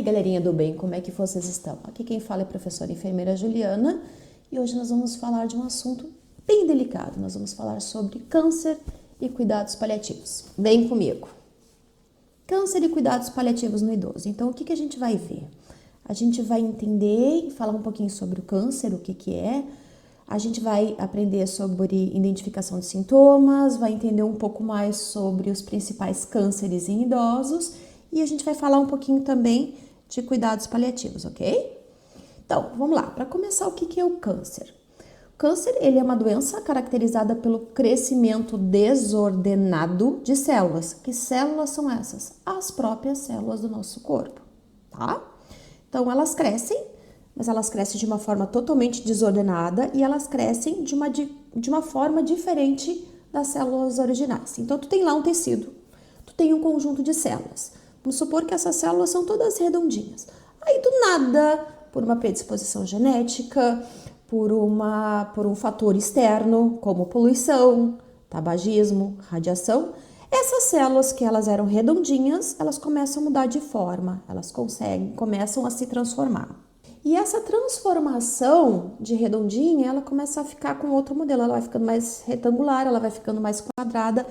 galerinha do bem, como é que vocês estão? Aqui quem fala é a professora enfermeira Juliana e hoje nós vamos falar de um assunto bem delicado. Nós vamos falar sobre câncer e cuidados paliativos. Vem comigo! Câncer e cuidados paliativos no idoso. Então, o que a gente vai ver? A gente vai entender e falar um pouquinho sobre o câncer, o que é. A gente vai aprender sobre identificação de sintomas, vai entender um pouco mais sobre os principais cânceres em idosos e a gente vai falar um pouquinho também de cuidados paliativos, ok? Então, vamos lá. Para começar, o que é o câncer? O câncer, ele é uma doença caracterizada pelo crescimento desordenado de células. Que células são essas? As próprias células do nosso corpo, tá? Então, elas crescem, mas elas crescem de uma forma totalmente desordenada e elas crescem de uma forma diferente das células originais. Então, tu tem lá um tecido, tu tem um conjunto de células. Vamos supor que essas células são todas redondinhas. Aí, do nada, por uma predisposição genética, por um fator externo, como poluição, tabagismo, radiação, essas células que elas eram redondinhas, elas começam a mudar de forma, elas começam a se transformar. E essa transformação de redondinha, ela começa a ficar com outro modelo, ela vai ficando mais retangular, ela vai ficando mais quadrada,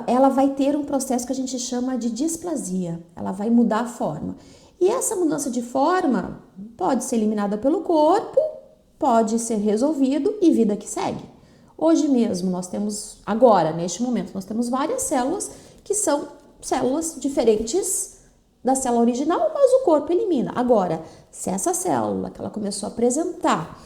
ela vai ter um processo que a gente chama de displasia, ela vai mudar a forma. E essa mudança de forma pode ser eliminada pelo corpo, pode ser resolvido e vida que segue. Hoje mesmo neste momento, nós temos várias células que são células diferentes da célula original, mas o corpo elimina. Agora, se essa célula que ela começou a apresentar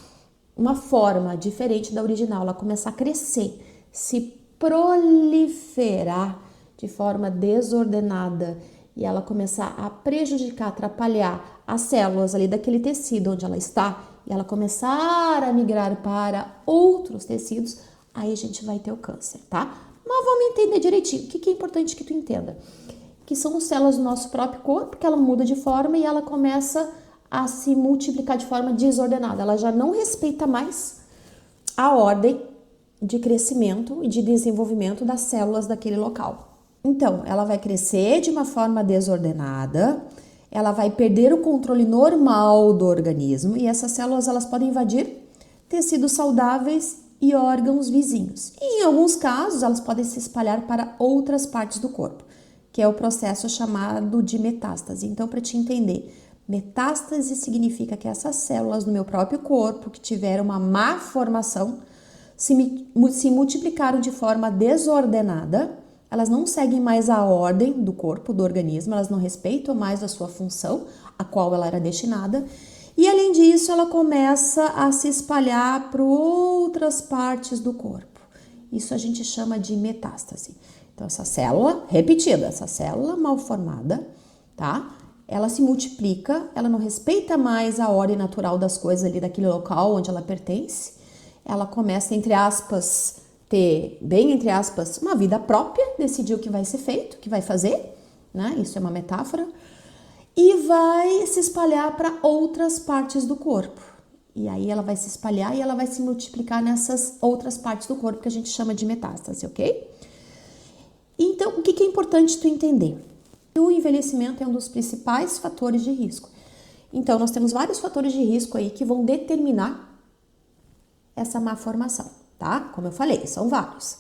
uma forma diferente da original, ela começar a crescer, se proliferar de forma desordenada e ela começar a prejudicar, atrapalhar as células ali daquele tecido onde ela está e ela começar a migrar para outros tecidos, aí a gente vai ter o câncer, tá? Mas vamos entender direitinho. O que é importante que tu entenda? Que são células do nosso próprio corpo, que ela muda de forma e ela começa a se multiplicar de forma desordenada. Ela já não respeita mais a ordem de crescimento e de desenvolvimento das células daquele local. Então, ela vai crescer de uma forma desordenada, ela vai perder o controle normal do organismo e essas células elas podem invadir tecidos saudáveis e órgãos vizinhos. E, em alguns casos, elas podem se espalhar para outras partes do corpo, que é o processo chamado de metástase. Então, para te entender, metástase significa que essas células no meu próprio corpo que tiveram uma má formação se multiplicaram de forma desordenada, elas não seguem mais a ordem do corpo, do organismo, elas não respeitam mais a sua função, a qual ela era destinada, e além disso, ela começa a se espalhar para outras partes do corpo. Isso a gente chama de metástase. Então, essa célula mal formada, tá? Ela se multiplica, ela não respeita mais a ordem natural das coisas ali daquele local onde ela pertence. Ela começa, entre aspas, entre aspas, uma vida própria, decidir o que vai ser feito, o que vai fazer, né? Isso é uma metáfora. E vai se espalhar para outras partes do corpo. E aí ela vai se espalhar e ela vai se multiplicar nessas outras partes do corpo que a gente chama de metástase, ok? Então, o que é importante tu entender? O envelhecimento é um dos principais fatores de risco. Então, nós temos vários fatores de risco aí que vão determinar essa má formação, tá? Como eu falei, são vários.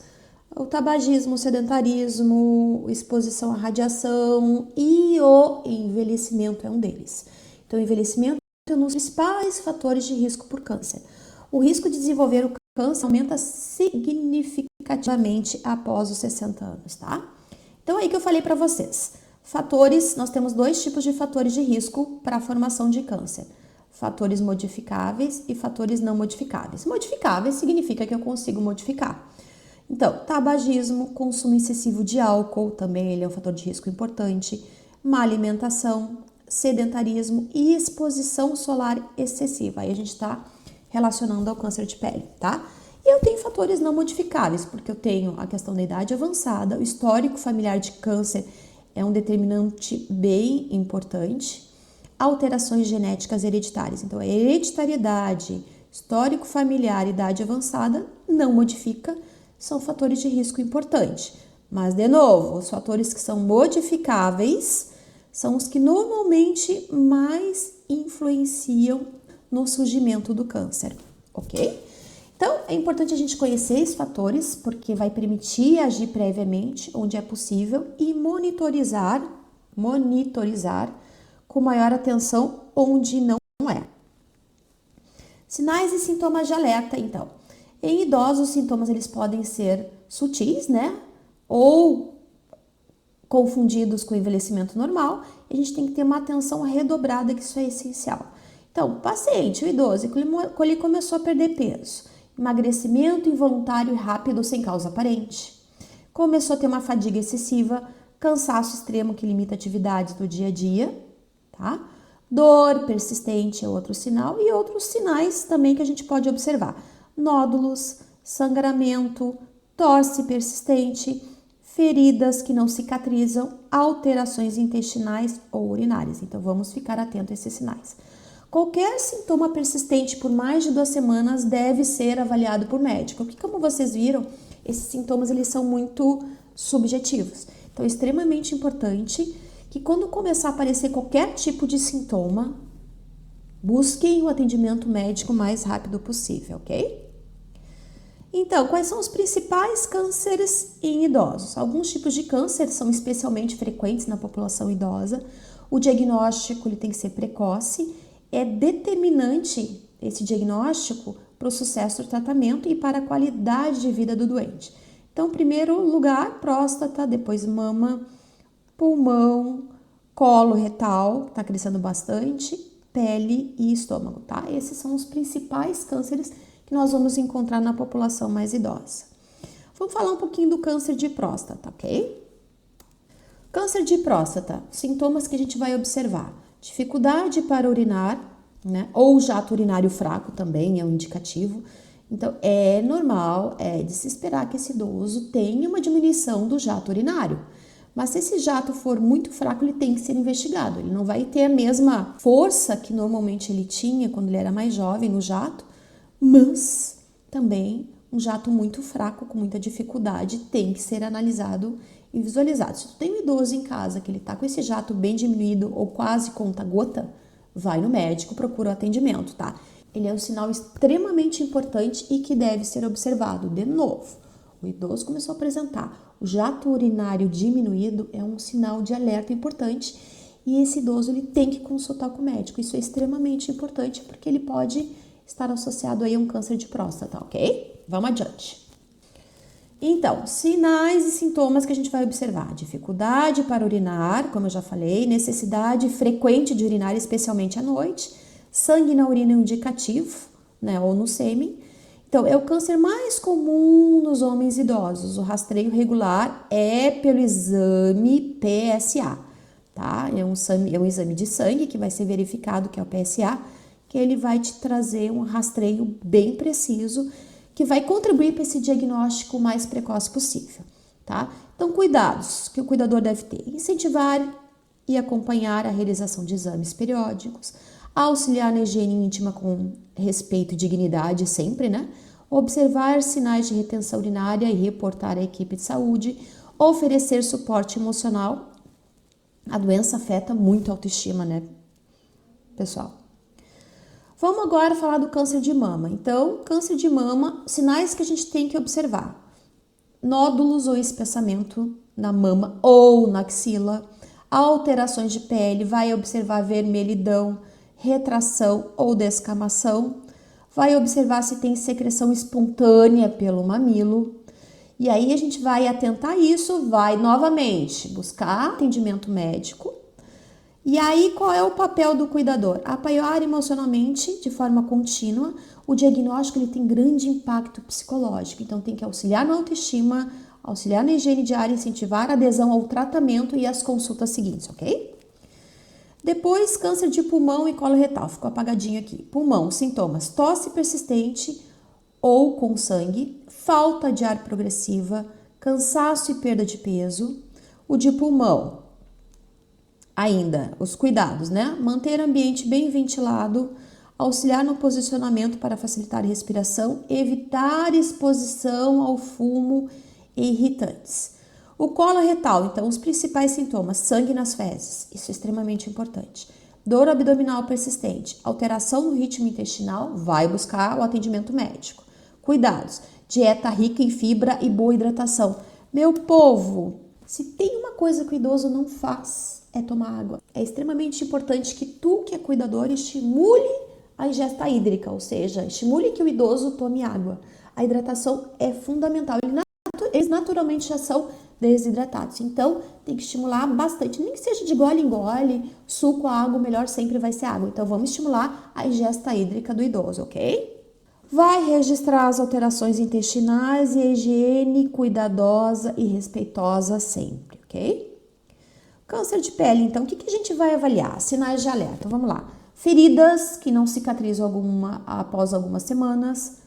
O tabagismo, o sedentarismo, exposição à radiação e o envelhecimento é um deles. Então, o envelhecimento é um dos principais fatores de risco por câncer. O risco de desenvolver o câncer aumenta significativamente após os 60 anos, tá? Então, aí que eu falei para vocês. Fatores, nós temos dois tipos de fatores de risco para a formação de câncer. Fatores modificáveis e fatores não modificáveis. Modificáveis significa que eu consigo modificar. Então, tabagismo, consumo excessivo de álcool, também ele é um fator de risco importante. Má alimentação, sedentarismo e exposição solar excessiva. Aí a gente está relacionando ao câncer de pele, tá? E eu tenho fatores não modificáveis, porque eu tenho a questão da idade avançada, o histórico familiar de câncer é um determinante bem importante. Alterações genéticas hereditárias. Então, a hereditariedade, histórico familiar, idade avançada, não modifica, são fatores de risco importantes. Mas, de novo, os fatores que são modificáveis são os que normalmente mais influenciam no surgimento do câncer, ok? Então, é importante a gente conhecer esses fatores, porque vai permitir agir previamente, onde é possível, e monitorizar com maior atenção, onde não é. Sinais e sintomas de alerta, então. Em idosos, os sintomas eles podem ser sutis, né? Ou confundidos com o envelhecimento normal. E a gente tem que ter uma atenção redobrada, que isso é essencial. Então, o paciente, o idoso, ele começou a perder peso. Emagrecimento involuntário e rápido sem causa aparente. Começou a ter uma fadiga excessiva, cansaço extremo que limita atividades do dia a dia, tá? Dor persistente é outro sinal e outros sinais também que a gente pode observar. Nódulos, sangramento, tosse persistente, feridas que não cicatrizam, alterações intestinais ou urinárias. Então, vamos ficar atento a esses sinais. Qualquer sintoma persistente por mais de 2 semanas deve ser avaliado por médico, porque como vocês viram, esses sintomas eles são muito subjetivos. Então, é extremamente importante que quando começar a aparecer qualquer tipo de sintoma, busquem o atendimento médico o mais rápido possível, ok? Então, quais são os principais cânceres em idosos? Alguns tipos de câncer são especialmente frequentes na população idosa. O diagnóstico ele tem que ser precoce. É determinante esse diagnóstico para o sucesso do tratamento e para a qualidade de vida do doente. Então, em primeiro lugar, próstata, depois mama, pulmão, colo retal, está crescendo bastante, pele e estômago, tá? Esses são os principais cânceres que nós vamos encontrar na população mais idosa. Vamos falar um pouquinho do câncer de próstata, ok? Câncer de próstata, sintomas que a gente vai observar. Dificuldade para urinar, né? Ou jato urinário fraco também é um indicativo. Então, é normal, é de se esperar que esse idoso tenha uma diminuição do jato urinário. Mas se esse jato for muito fraco, ele tem que ser investigado. Ele não vai ter a mesma força que normalmente ele tinha quando ele era mais jovem no jato, mas também um jato muito fraco, com muita dificuldade, tem que ser analisado e visualizado. Se tu tem um idoso em casa que ele tá com esse jato bem diminuído ou quase conta-gota, vai no médico, procura o atendimento, tá? Ele é um sinal extremamente importante e que deve ser observado. De novo, o idoso começou a apresentar o jato urinário diminuído, é um sinal de alerta importante e esse idoso ele tem que consultar com o médico. Isso é extremamente importante porque ele pode estar associado aí a um câncer de próstata, ok? Vamos adiante. Então, sinais e sintomas que a gente vai observar. Dificuldade para urinar, como eu já falei, necessidade frequente de urinar, especialmente à noite, sangue na urina é um indicativo, né, ou no sêmen. Então, é o câncer mais comum nos homens idosos. O rastreio regular é pelo exame PSA, tá? É um exame de sangue que vai ser verificado, que é o PSA, que ele vai te trazer um rastreio bem preciso, que vai contribuir para esse diagnóstico o mais precoce possível, tá? Então, cuidados que o cuidador deve ter: incentivar e acompanhar a realização de exames periódicos, auxiliar na higiene íntima com respeito e dignidade sempre, né? Observar sinais de retenção urinária e reportar à equipe de saúde, oferecer suporte emocional. A doença afeta muito a autoestima, né, pessoal? Vamos agora falar do câncer de mama. Então, câncer de mama, sinais que a gente tem que observar: nódulos ou espessamento na mama ou na axila, alterações de pele, vai observar vermelhidão, retração ou descamação, vai observar se tem secreção espontânea pelo mamilo. E aí a gente vai atentar a isso, vai novamente buscar atendimento médico. E aí, qual é o papel do cuidador? Apoiar emocionalmente, de forma contínua. O diagnóstico ele tem grande impacto psicológico, então tem que auxiliar na autoestima, auxiliar na higiene diária, incentivar a adesão ao tratamento e as consultas seguintes, ok? Depois, câncer de pulmão e colo retal, ficou apagadinho aqui. Pulmão, sintomas: tosse persistente ou com sangue, falta de ar progressiva, cansaço e perda de peso. O de pulmão, ainda, os cuidados, né? Manter o ambiente bem ventilado, auxiliar no posicionamento para facilitar a respiração, evitar exposição ao fumo e irritantes. O colo retal, então, os principais sintomas: sangue nas fezes, isso é extremamente importante. Dor abdominal persistente, alteração no ritmo intestinal, vai buscar o atendimento médico. Cuidados: dieta rica em fibra e boa hidratação. Meu povo, se tem uma coisa que o idoso não faz, é tomar água. É extremamente importante que tu, que é cuidador, estimule a ingesta hídrica, ou seja, estimule que o idoso tome água. A hidratação é fundamental. Eles naturalmente já são desidratados, então tem que estimular bastante, nem que seja de gole em gole, suco, água, o melhor sempre vai ser água. Então vamos estimular a ingesta hídrica do idoso, ok? Vai registrar as alterações intestinais e a higiene cuidadosa e respeitosa sempre, ok? Câncer de pele, então, o que a gente vai avaliar? Sinais de alerta, vamos lá. Feridas que não cicatrizam após algumas semanas,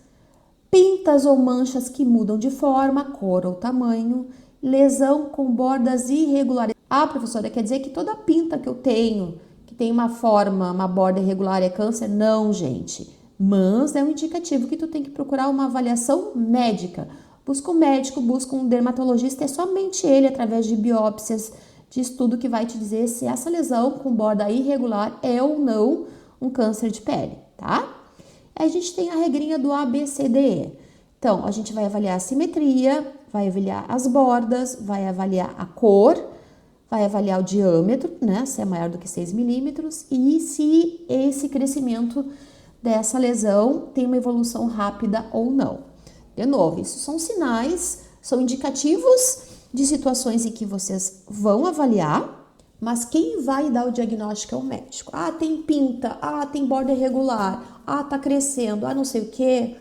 pintas ou manchas que mudam de forma, cor ou tamanho, lesão com bordas irregulares. Ah, professora, quer dizer que toda pinta que eu tenho, que tem uma forma, uma borda irregular é câncer? Não, gente. Mas é um indicativo que tu tem que procurar uma avaliação médica. Busca um médico, busca um dermatologista, é somente ele, através de biópsias, de estudo, que vai te dizer se essa lesão com borda irregular é ou não um câncer de pele, tá? A gente tem a regrinha do ABCDE. Então, a gente vai avaliar a simetria, vai avaliar as bordas, vai avaliar a cor, vai avaliar o diâmetro, né, se é maior do que 6 milímetros, e se esse crescimento dessa lesão tem uma evolução rápida ou não. De novo, isso são sinais, são indicativos de situações em que vocês vão avaliar, mas quem vai dar o diagnóstico é o médico. Ah, tem pinta, ah, tem borda irregular, ah, tá crescendo, ah, não sei o quê.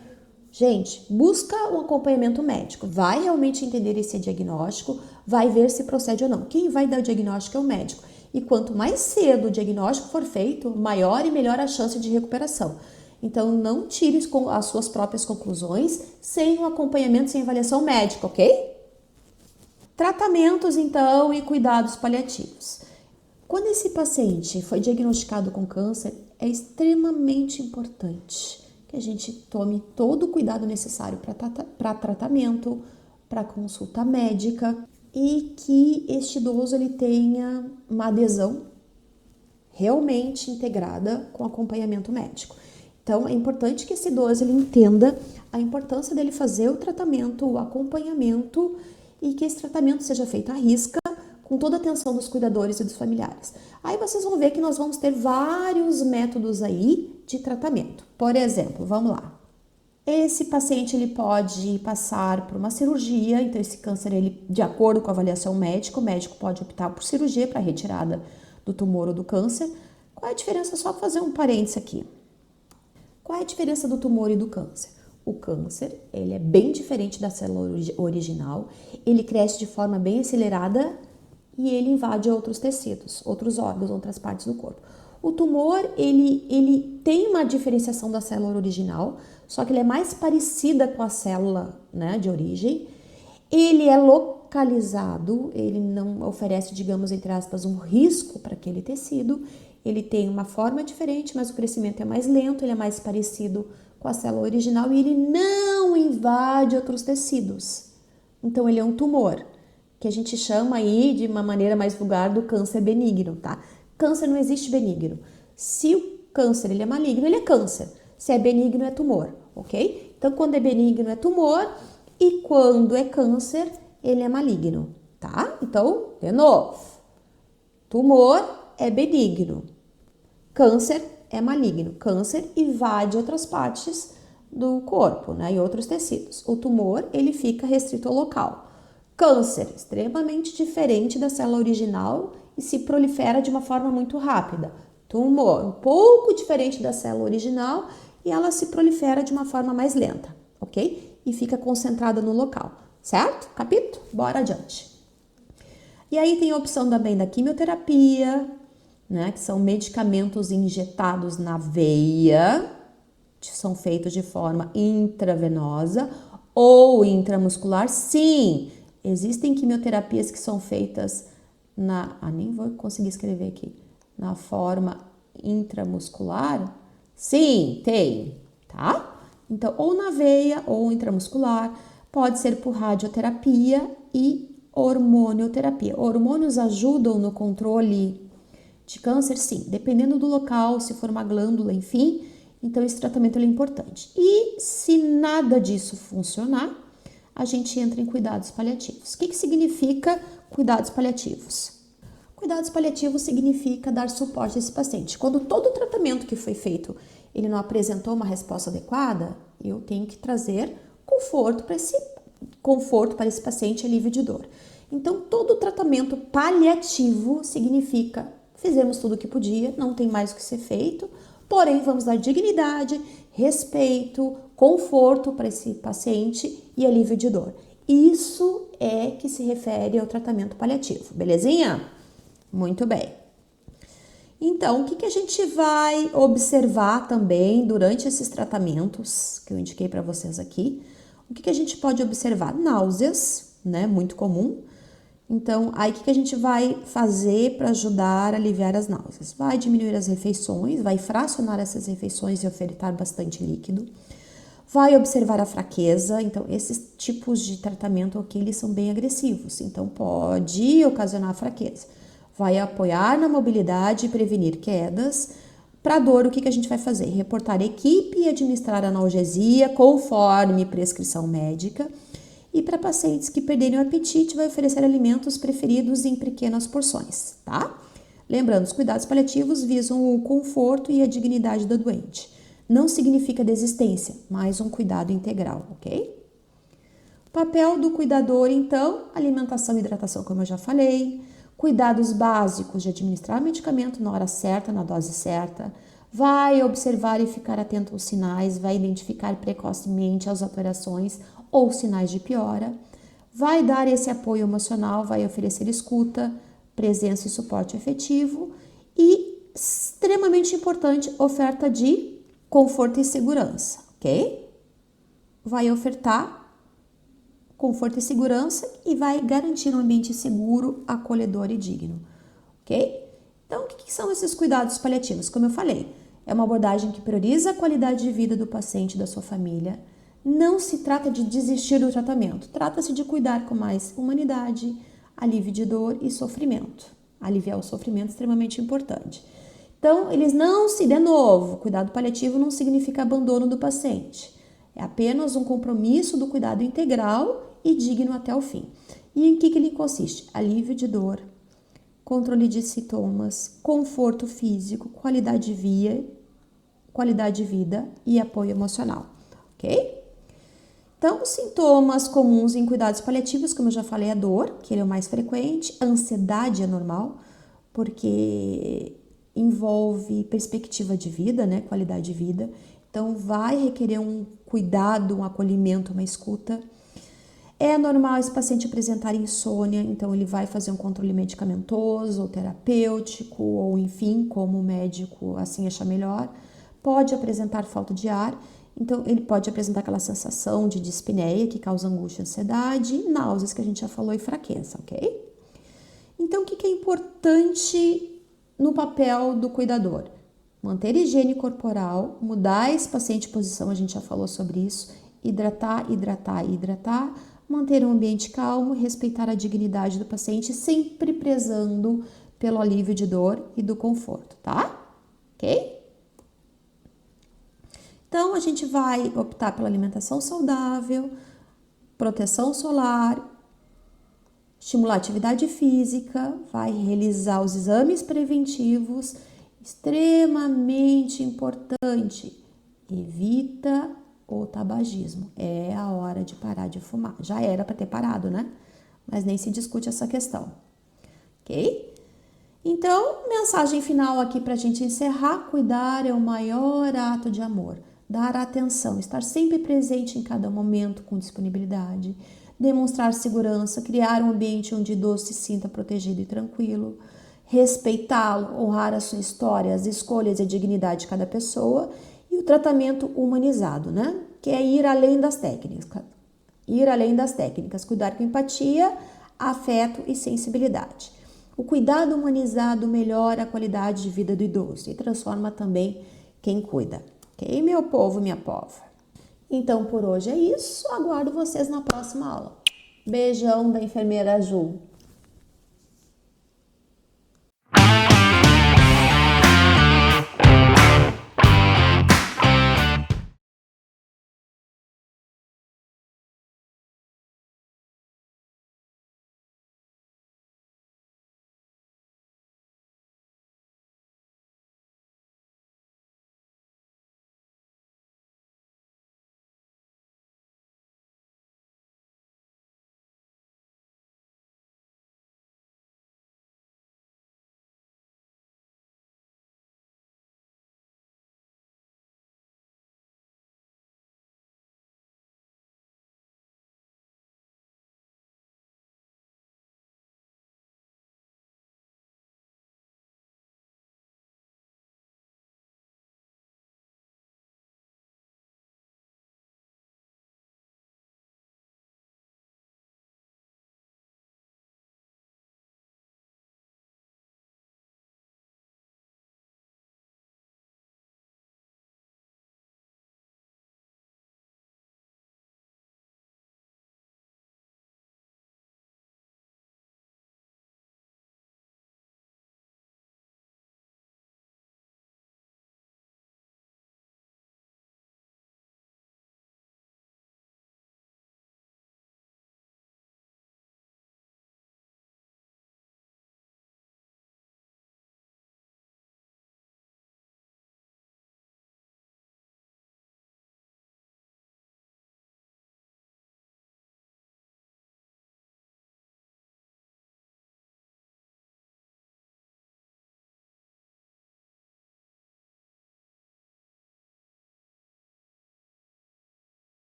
Gente, busca um acompanhamento médico, vai realmente entender esse diagnóstico, vai ver se procede ou não. Quem vai dar o diagnóstico é o médico. E quanto mais cedo o diagnóstico for feito, maior e melhor a chance de recuperação. Então, não tire as suas próprias conclusões sem um acompanhamento, sem avaliação médica, ok? Tratamentos, então, e cuidados paliativos. Quando esse paciente foi diagnosticado com câncer, é extremamente importante que a gente tome todo o cuidado necessário para tratamento, para consulta médica e que este idoso ele tenha uma adesão realmente integrada com acompanhamento médico. Então, é importante que esse idoso ele entenda a importância dele fazer o tratamento, o acompanhamento e que esse tratamento seja feito à risca, com toda a atenção dos cuidadores e dos familiares. Aí vocês vão ver que nós vamos ter vários métodos aí de tratamento. Por exemplo, vamos lá. Esse paciente ele pode passar por uma cirurgia, então esse câncer, ele, de acordo com a avaliação médica, o médico pode optar por cirurgia para retirada do tumor ou do câncer. Qual é a diferença? Só fazer um parênteses aqui. Qual é a diferença do tumor e do câncer? O câncer, ele é bem diferente da célula original, ele cresce de forma bem acelerada e ele invade outros tecidos, outros órgãos, outras partes do corpo. O tumor, ele tem uma diferenciação da célula original, só que ele é mais parecida com a célula, né, de origem. Ele é localizado, ele não oferece, digamos, entre aspas, um risco para aquele tecido. Ele tem uma forma diferente, mas o crescimento é mais lento, ele é mais parecido com a célula original e ele não invade outros tecidos. Então, ele é um tumor, que a gente chama aí, de uma maneira mais vulgar, do câncer benigno, tá? Câncer não existe benigno. Se o câncer ele é maligno, ele é câncer. Se é benigno, é tumor, ok? Então, quando é benigno, é tumor e quando é câncer, ele é maligno, tá? Então, de novo, tumor é benigno, câncer é maligno. Câncer invade outras partes do corpo, né, e outros tecidos. O tumor, ele fica restrito ao local. Câncer, extremamente diferente da célula original e se prolifera de uma forma muito rápida. Tumor, um pouco diferente da célula original e ela se prolifera de uma forma mais lenta, ok? E fica concentrada no local, certo? Capito? Bora adiante. E aí tem a opção também da quimioterapia, né, que são medicamentos injetados na veia, que são feitos de forma intravenosa ou intramuscular. Sim, existem quimioterapias que são feitas nem vou conseguir escrever aqui, na forma intramuscular. Sim, tem, tá? Então, ou na veia ou intramuscular, pode ser por radioterapia e hormonioterapia. Hormônios ajudam no controle de câncer? Sim, dependendo do local, se for uma glândula, enfim. Então, esse tratamento é importante. E se nada disso funcionar, a gente entra em cuidados paliativos. O que significa cuidados paliativos? Cuidados paliativos significa dar suporte a esse paciente. Quando todo o tratamento que foi feito, ele não apresentou uma resposta adequada, eu tenho que trazer conforto para esse paciente, alívio de dor. Então, todo o tratamento paliativo significa fizemos tudo o que podia, não tem mais o que ser feito, porém vamos dar dignidade, respeito, conforto para esse paciente e alívio de dor. Isso é que se refere ao tratamento paliativo, belezinha? Muito bem. Então, o que a gente vai observar também durante esses tratamentos que eu indiquei para vocês aqui? O que a gente pode observar? Náuseas, né? Muito comum. Então, aí o que a gente vai fazer para ajudar a aliviar as náuseas? Vai diminuir as refeições, vai fracionar essas refeições e ofertar bastante líquido. Vai observar a fraqueza. Então, esses tipos de tratamento aqui, eles são bem agressivos. Então, pode ocasionar fraqueza. Vai apoiar na mobilidade e prevenir quedas. Para dor, o que a gente vai fazer? Reportar a equipe e administrar analgesia conforme prescrição médica. E para pacientes que perderem o apetite, vai oferecer alimentos preferidos em pequenas porções, tá? Lembrando, os cuidados paliativos visam o conforto e a dignidade do doente. Não significa desistência, mas um cuidado integral, ok? Papel do cuidador, então, alimentação e hidratação, como eu já falei. Cuidados básicos de administrar medicamento na hora certa, na dose certa. Vai observar e ficar atento aos sinais, vai identificar precocemente as alterações ou sinais de piora. Vai dar esse apoio emocional, vai oferecer escuta, presença e suporte efetivo. E, extremamente importante, oferta de conforto e segurança, ok? Vai ofertar conforto e segurança e vai garantir um ambiente seguro, acolhedor e digno, ok? Então, o que são esses cuidados paliativos? Como eu falei, é uma abordagem que prioriza a qualidade de vida do paciente e da sua família. Não se trata de desistir do tratamento, trata-se de cuidar com mais humanidade, alívio de dor e sofrimento. Aliviar o sofrimento é extremamente importante. Então, eles não se... De novo, cuidado paliativo não significa abandono do paciente. É apenas um compromisso do cuidado integral e digno até o fim. E em que ele consiste? Alívio de dor, controle de sintomas, conforto físico, qualidade de vida e apoio emocional, ok? Então, os sintomas comuns em cuidados paliativos, como eu já falei, a dor, que ele é o mais frequente, a ansiedade é normal, porque envolve perspectiva de vida, né, qualidade de vida. Então, vai requerer um cuidado, um acolhimento, uma escuta. É normal esse paciente apresentar insônia, então ele vai fazer um controle medicamentoso ou terapêutico, ou enfim, como o médico assim achar melhor. Pode apresentar falta de ar, então ele pode apresentar aquela sensação de dispneia que causa angústia, ansiedade, náuseas que a gente já falou e fraqueza, ok? Então, o que é importante no papel do cuidador? Manter higiene corporal, mudar esse paciente de posição, a gente já falou sobre isso, hidratar, manter um ambiente calmo, respeitar a dignidade do paciente, sempre prezando pelo alívio de dor e do conforto, tá? Ok? Então, a gente vai optar pela alimentação saudável, proteção solar, estimular a atividade física, vai realizar os exames preventivos, extremamente importante, evita o tabagismo. É a hora de parar de fumar. Já era para ter parado, né? Mas nem se discute essa questão, ok? Então, mensagem final aqui para a gente encerrar: cuidar é o maior ato de amor. Dar atenção, estar sempre presente em cada momento com disponibilidade, demonstrar segurança, criar um ambiente onde o idoso se sinta protegido e tranquilo, respeitá-lo, honrar a sua história, as escolhas e a dignidade de cada pessoa, e o tratamento humanizado, né? Que é ir além das técnicas. Cuidar com empatia, afeto e sensibilidade. O cuidado humanizado melhora a qualidade de vida do idoso e transforma também quem cuida. Ok, meu povo, minha pova? Então, por hoje é isso. Aguardo vocês na próxima aula. Beijão da enfermeira Ju.